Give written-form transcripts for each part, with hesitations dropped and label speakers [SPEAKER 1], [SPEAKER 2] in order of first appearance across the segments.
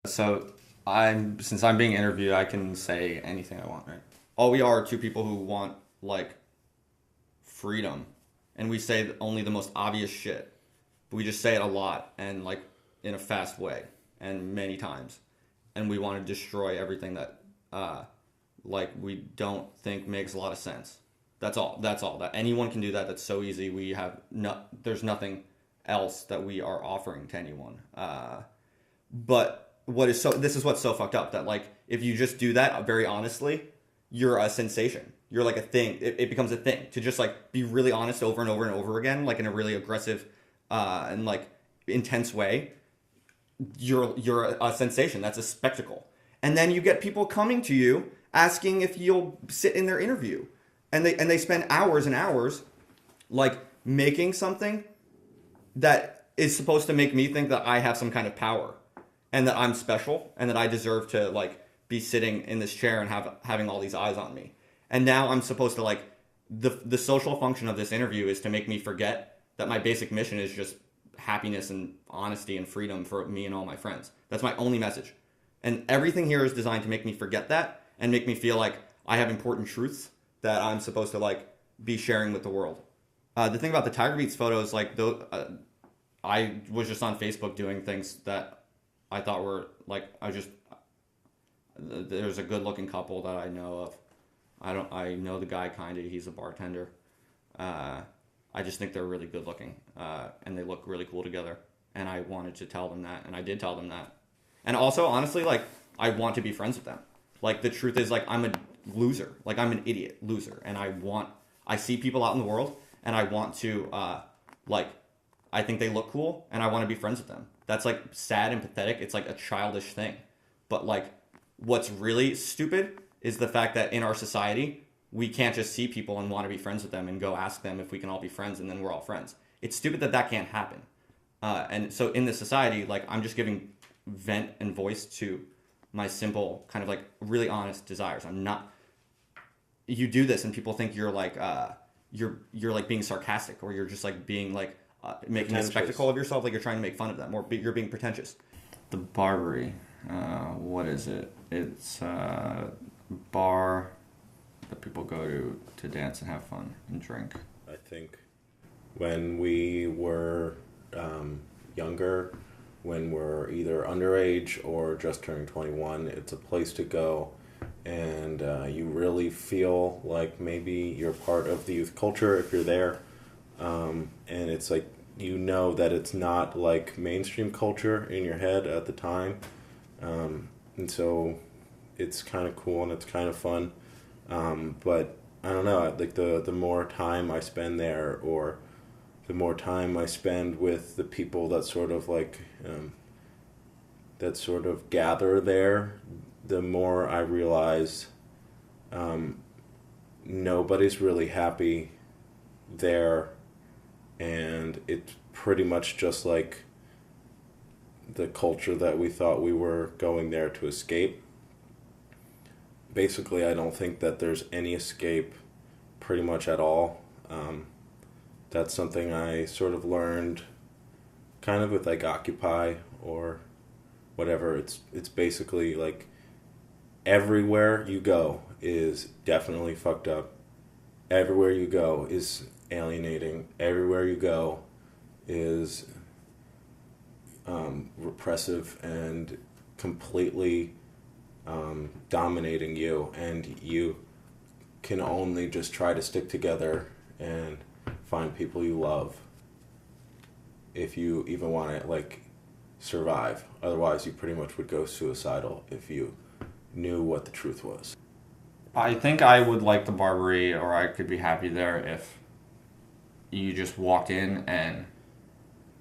[SPEAKER 1] So since I'm being interviewed, I can say anything I want, right? All we are two people who want like freedom, and we say only the most obvious shit, but we just say it a lot and like in a fast way and many times, and we want to destroy everything that like we don't think makes a lot of sense. That's all. That's all. That anyone can do that. That's so easy. We have no. There's nothing else that we are offering to anyone. But this is what's so fucked up that like if you just do that very honestly, you're a sensation. You're like a thing. It becomes a thing to just like be really honest over and over and over again, like in a really aggressive and like intense way. You're a sensation. That's a spectacle. And then you get people coming to you asking if you'll sit in their interview, and they spend hours and hours like making something that is supposed to make me think that I have some kind of power and that I'm special and that I deserve to like be sitting in this chair and having all these eyes on me. And now I'm supposed to like the social function of this interview is to make me forget that my basic mission is just happiness and honesty and freedom for me and all my friends. That's my only message. And everything here is designed to make me forget that and make me feel like I have important truths that I'm supposed to like be sharing with the world. The thing about the Tiger Beats photos, like I was just on Facebook doing things that I thought were like there's a good looking couple that I know of. I know the guy kind of. He's a bartender. I just think they're really good looking, and they look really cool together. And I wanted to tell them that, and I did tell them that. And also, honestly, like I want to be friends with them. Like the truth is, like I'm a loser. Like I'm an idiot loser, and I see people out in the world, and I want to like I think they look cool, and I want to be friends with them. That's like sad and pathetic. It's like a childish thing. But like what's really stupid is the fact that in our society, we can't just see people and want to be friends with them and go ask them if we can all be friends and then we're all friends. It's stupid that that can't happen. And so in this society, like I'm just giving vent and voice to my simple kind of like really honest desires. I'm not. You do this and people think you're like you're like being sarcastic or you're just like being like making a spectacle of yourself, like you're trying to make fun of them or you're being pretentious. The Barbary, what is it? It's a bar that people go to dance and have fun and drink.
[SPEAKER 2] I think when we were younger, when we're either underage or just turning 21, it's a place to go and you really feel like maybe you're part of the youth culture if you're there. And it's like, you know that it's not like mainstream culture in your head at the time. And so it's kind of cool and it's kind of fun. But I don't know, like the more time I spend there or the more time I spend with the people that sort of like, that sort of gather there, the more I realize nobody's really happy there, and it's pretty much just like the culture that we thought we were going there to escape. Basically, I don't think that there's any escape pretty much at all. That's something I sort of learned kind of with like Occupy or whatever. It's basically like everywhere you go is definitely fucked up. Everywhere you go is alienating. Everywhere you go is repressive and completely dominating you, and you can only just try to stick together and find people you love if you even want to like survive. Otherwise you pretty much would go suicidal if you knew what the truth was.
[SPEAKER 1] I think I would like the Barbary, or I could be happy there if you just walked in and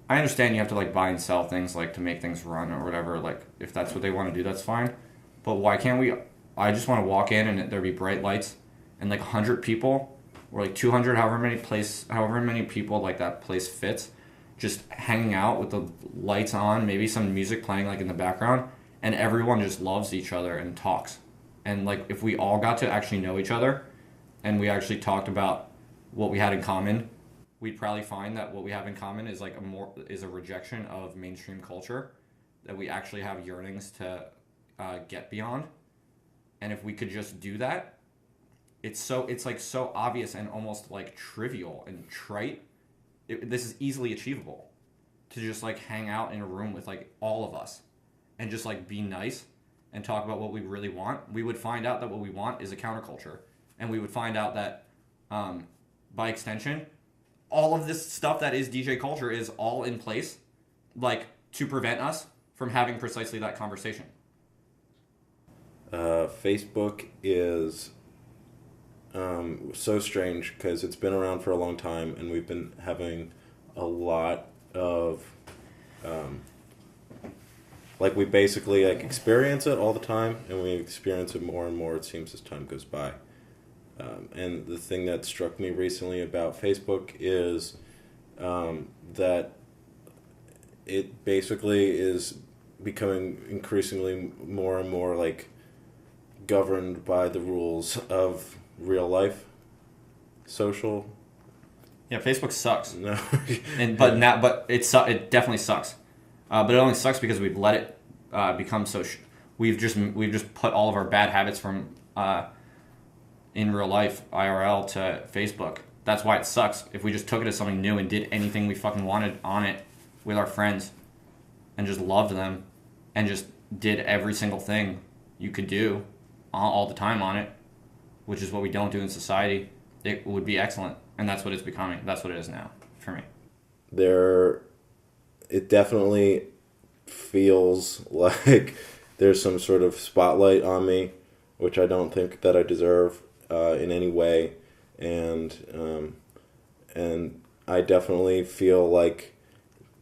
[SPEAKER 1] I understand you have to like buy and sell things like to make things run or whatever, like if that's what they want to do, that's fine. But why can't we, I just want to walk in and there be bright lights and like 100 people or like 200, however many people like that place fits, just hanging out with the lights on, maybe some music playing like in the background, and everyone just loves each other and talks. And like if we all got to actually know each other and we actually talked about what we had in common, we'd probably find that what we have in common is like a rejection of mainstream culture that we actually have yearnings to get beyond. And if we could just do that, it's like so obvious and almost like trivial and trite. This is easily achievable, to just like hang out in a room with like all of us and just like be nice and talk about what we really want. We would find out that what we want is a counterculture, and we would find out that by extension, all of this stuff that is DJ culture is all in place, like, to prevent us from having precisely that conversation.
[SPEAKER 2] Facebook is so strange because it's been around for a long time, and we've been having a lot of like, we basically like experience it all the time, and we experience it more and more, it seems, as time goes by. And the thing that struck me recently about Facebook is that it basically is becoming increasingly more and more like governed by the rules of real life social.
[SPEAKER 1] Yeah, Facebook sucks.
[SPEAKER 2] No.
[SPEAKER 1] but it definitely sucks. But it only sucks because we've let it become so. We've just put all of our bad habits from in real life IRL to Facebook. That's why it sucks. If we just took it as something new and did anything we fucking wanted on it with our friends, and just loved them, and just did every single thing you could do all the time on it, which is what we don't do in society, it would be excellent. And that's what it's becoming. That's what it is now for me.
[SPEAKER 2] It definitely feels like there's some sort of spotlight on me, which I don't think that I deserve in any way, and I definitely feel like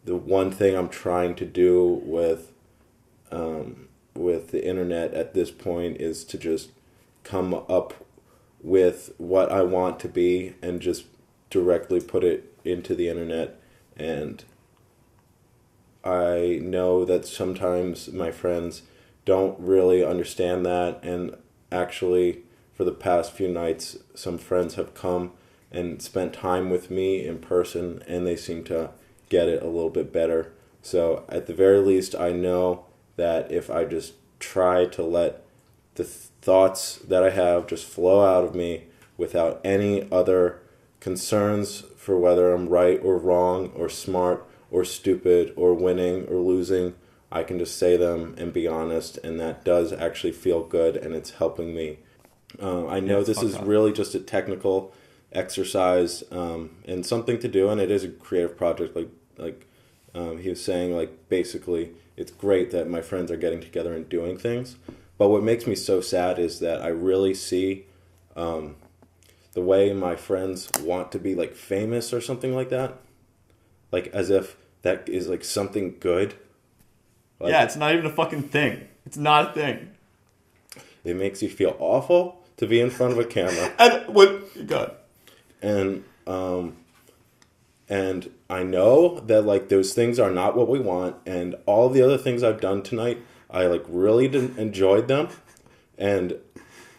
[SPEAKER 2] the one thing I'm trying to do with the internet at this point is to just come up with what I want to be and just directly put it into the internet. And I know that sometimes my friends don't really understand that, and actually for the past few nights some friends have come and spent time with me in person, and they seem to get it a little bit better. So at the very least, I know that if I just try to let the thoughts that I have just flow out of me without any other concerns for whether I'm right or wrong or smart or stupid or winning or losing, I can just say them and be honest, and that does actually feel good, and it's helping me. I know this is really just a technical exercise and something to do, and it is a creative project. Like he was saying, like, basically it's great that my friends are getting together and doing things, but what makes me so sad is that I really see the way my friends want to be like famous or something like that, like as if that is like something good. Like,
[SPEAKER 1] yeah, it's not even a fucking thing. It's not a thing.
[SPEAKER 2] It makes you feel awful to be in front of a camera.
[SPEAKER 1] And what? God.
[SPEAKER 2] And I know that like those things are not what we want, and all the other things I've done tonight, I like really enjoyed them, and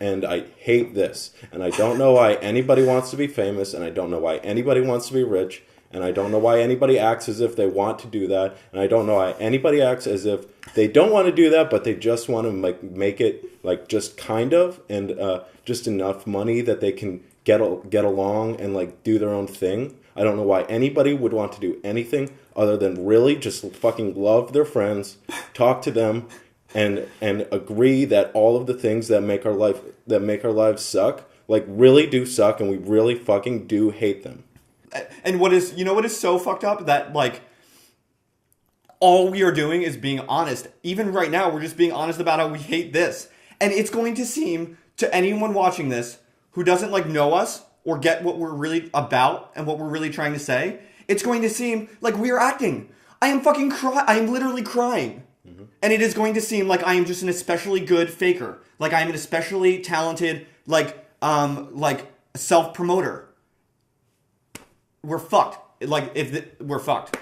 [SPEAKER 2] I hate this, and I don't know why anybody wants to be famous, and I don't know why anybody wants to be rich, and I don't know why anybody acts as if they want to do that, and I don't know why anybody acts as if they don't want to do that, but they just want to like make it like just kind of, and just enough money that they can get along and like do their own thing. I don't know why anybody would want to do anything other than really just fucking love their friends, talk to them, and agree that all of the things that make our lives suck, like, really do suck, and we really fucking do hate them.
[SPEAKER 1] And what is so fucked up? That, like, all we are doing is being honest. Even right now, we're just being honest about how we hate this. And it's going to seem to anyone watching this who doesn't, like, know us or get what we're really about and what we're really trying to say, it's going to seem like we are acting. I am fucking crying. I am literally crying. Mm-hmm. And it is going to seem like I am just an especially good faker. Like I am an especially talented, like self-promoter. We're fucked. We're fucked.